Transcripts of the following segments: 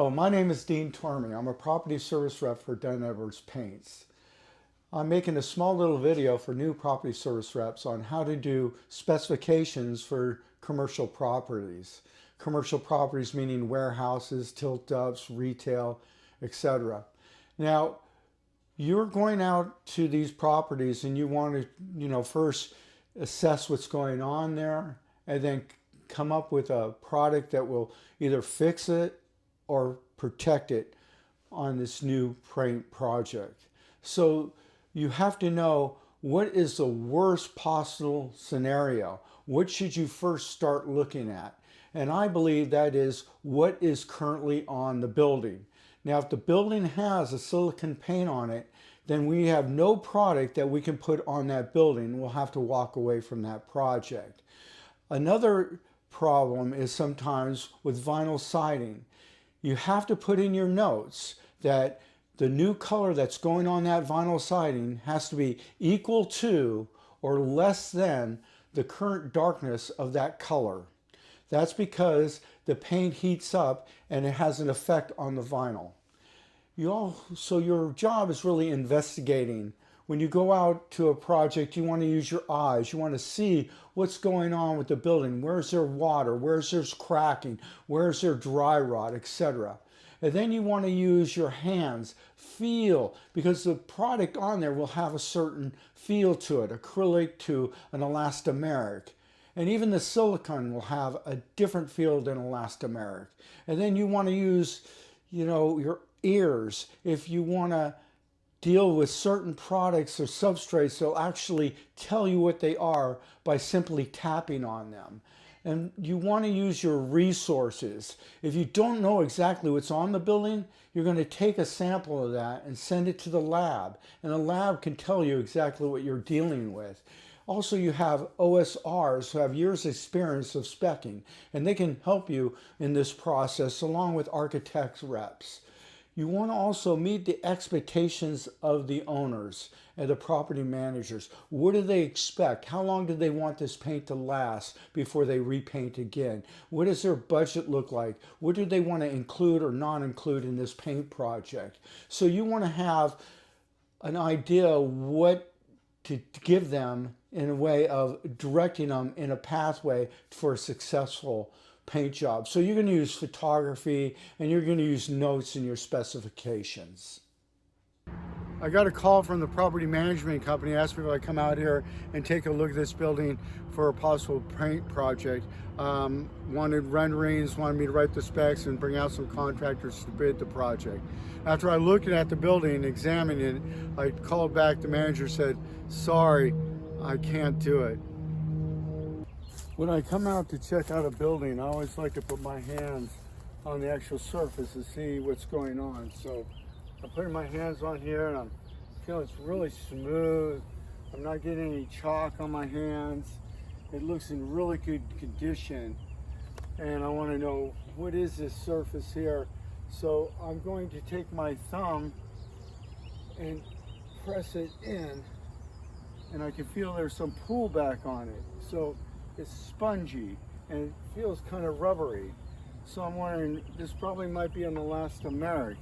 Hello, my name is Dean Tormey. I'm a property service rep for Dunn Edwards Paints. I'm making a small little video for new property service reps on how to do specifications for commercial properties. Commercial properties meaning warehouses, tilt-ups, retail, etc. Now, you're going out to these properties and you want to, first assess what's going on there and then come up with a product that will either fix it or protect it on this new paint project. So you have to know what is the worst possible scenario. What should you first start looking at? And I believe that is what is currently on the building. Now, if the building has a silicone paint on it, then we have no product that we can put on that building. We'll have to walk away from that project. Another problem is sometimes with vinyl siding. You have to put in your notes that the new color that's going on that vinyl siding has to be equal to or less than the current darkness of that color. That's because the paint heats up and it has an effect on the vinyl. So your job is really investigating. When you go out to a project, you want to use your eyes. You want to see what's going on with the building. Where's there water? Where's there cracking? Where's there dry rot, etc. And then you want to use your hands, feel, because the product on there will have a certain feel to it, acrylic to an elastomeric. And even the silicone will have a different feel than elastomeric. And then you want to use, your ears. If you want to deal with certain products or substrates, they'll actually tell you what they are by simply tapping on them. And you want to use your resources. If you don't know exactly what's on the building, you're going to take a sample of that and send it to the lab. And the lab can tell you exactly what you're dealing with. Also, you have OSRs who have years experience of specking, and they can help you in this process along with architects reps. You want to also meet the expectations of the owners and the property managers. What do they expect? How long do they want this paint to last before they repaint again? What does their budget look like? What do they want to include or not include in this paint project? So you want to have an idea what to give them in a way of directing them in a pathway for a successful paint job. So you're going to use photography and you're going to use notes in your specifications. I got a call from the property management company, asked me if I come out here and take a look at this building for a possible paint project. Wanted renderings, wanted me to write the specs and bring out some contractors to bid the project. After I looked at the building and examined it, I called back, the manager said, "Sorry, I can't do it." When I come out to check out a building, I always like to put my hands on the actual surface to see what's going on. So I'm putting my hands on here and I'm feeling it's really smooth. I'm not getting any chalk on my hands. It looks in really good condition. And I want to know, what is this surface here? So I'm going to take my thumb and press it in, and I can feel there's some pullback on it. So it's spongy and it feels kind of rubbery. So I'm wondering, this probably might be an elastomeric.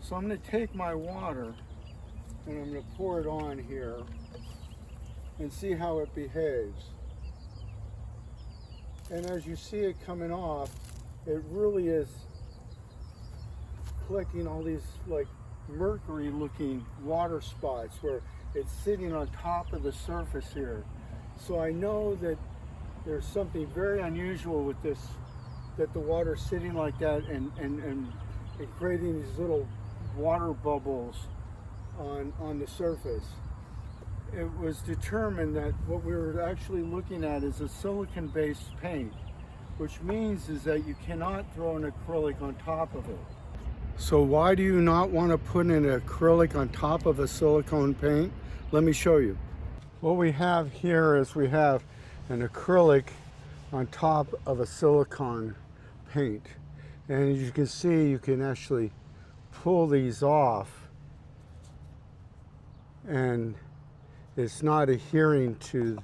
So I'm going to take my water and I'm going to pour it on here and see how it behaves. And as you see it coming off, it really is collecting all these like mercury looking water spots where it's sitting on top of the surface here. So I know that there's something very unusual with this, that the water's sitting like that and creating these little water bubbles on the surface. It was determined that what we were actually looking at is a silicon-based paint, which means is that you cannot throw an acrylic on top of it. So why do you not want to put an acrylic on top of a silicone paint? Let me show you. What we have here is we have an acrylic on top of a silicone paint. And as you can see, you can actually pull these off and it's not adhering to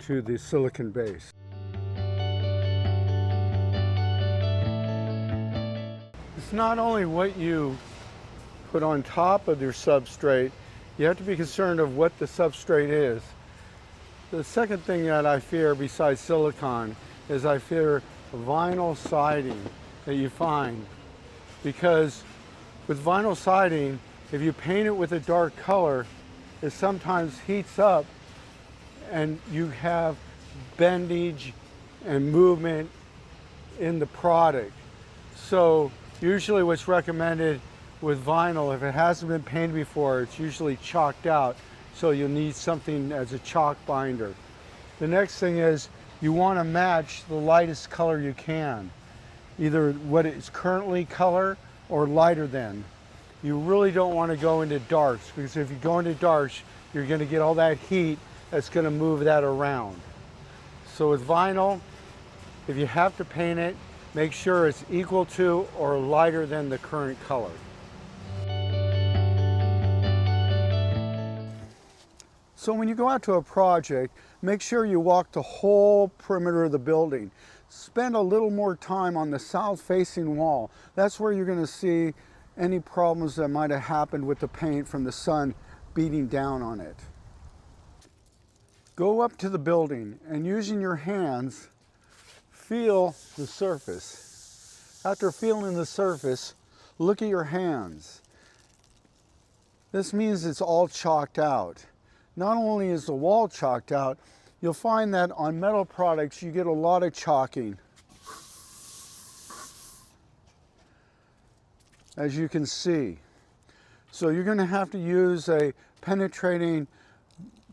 the silicone base. It's not only what you put on top of your substrate, you have to be concerned of what the substrate is. The second thing that I fear besides silicon is I fear vinyl siding that you find, because with vinyl siding, if you paint it with a dark color, it sometimes heats up and you have bendage and movement in the product. So usually what's recommended with vinyl, if it hasn't been painted before, it's usually chalked out, so you'll need something as a chalk binder. The next thing is you want to match the lightest color you can, either what is currently color or lighter than. You really don't want to go into darks, because if you go into darks, you're going to get all that heat that's going to move that around. So with vinyl, if you have to paint it, make sure it's equal to or lighter than the current color. So when you go out to a project, make sure you walk the whole perimeter of the building. Spend a little more time on the south-facing wall. That's where you're going to see any problems that might have happened with the paint from the sun beating down on it. Go up to the building and using your hands, feel the surface. After feeling the surface, look at your hands. This means it's all chalked out. Not only is the wall chalked out, you'll find that on metal products you get a lot of chalking. As you can see. So you're going to have to use a penetrating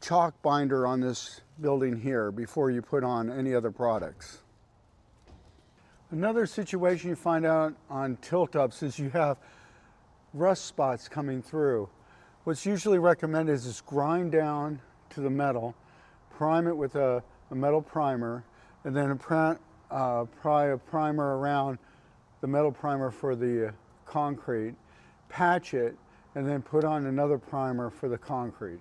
chalk binder on this building here before you put on any other products. Another situation you find out on tilt-ups is you have rust spots coming through. What's usually recommended is just grind down to the metal, prime it with a metal primer, and then apply a primer around the metal primer for the concrete, patch it, and then put on another primer for the concrete.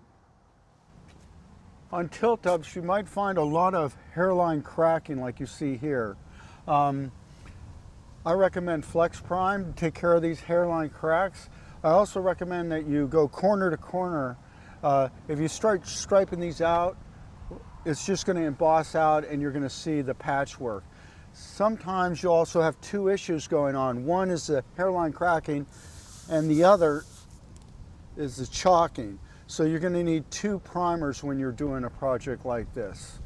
On tilt-ups, you might find a lot of hairline cracking like you see here. I recommend Flex Prime to take care of these hairline cracks. I also recommend that you go corner to corner. If you start striping these out, it's just going to emboss out and you're going to see the patchwork. Sometimes you also have two issues going on. One is the hairline cracking and the other is the chalking. So you're going to need two primers when you're doing a project like this.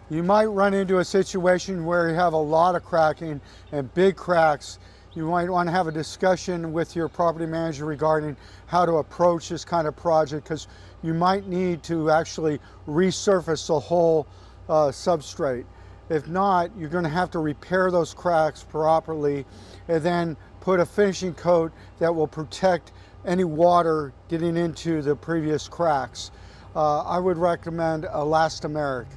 You might run into a situation where you have a lot of cracking and big cracks. You might want to have a discussion with your property manager regarding how to approach this kind of project, because you might need to actually resurface the whole substrate. If not, you're going to have to repair those cracks properly and then put a finishing coat that will protect any water getting into the previous cracks. I would recommend Elastomeric.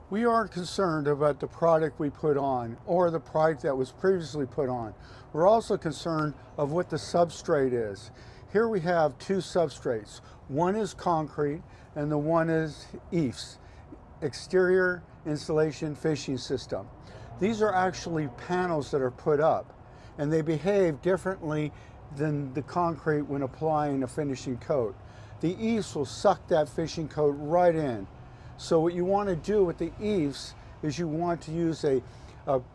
We aren't concerned about the product we put on or the product that was previously put on. We're also concerned of what the substrate is. Here we have two substrates. One is concrete and the one is EIFS, Exterior Insulation Finishing System. These are actually panels that are put up, and they behave differently than the concrete when applying a finishing coat. The EIFS will suck that finishing coat right in. So what you want to do with the EIFS is you want to use a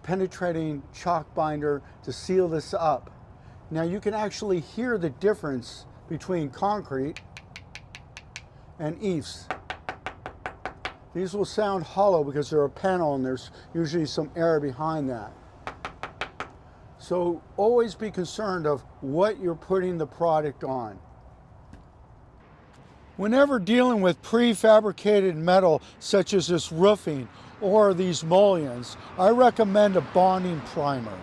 penetrating chalk binder to seal this up. Now you can actually hear the difference between concrete and EIFS. These will sound hollow because they're a panel and there's usually some air behind that. So always be concerned of what you're putting the product on. Whenever dealing with prefabricated metal such as this roofing or these mullions, I recommend a bonding primer.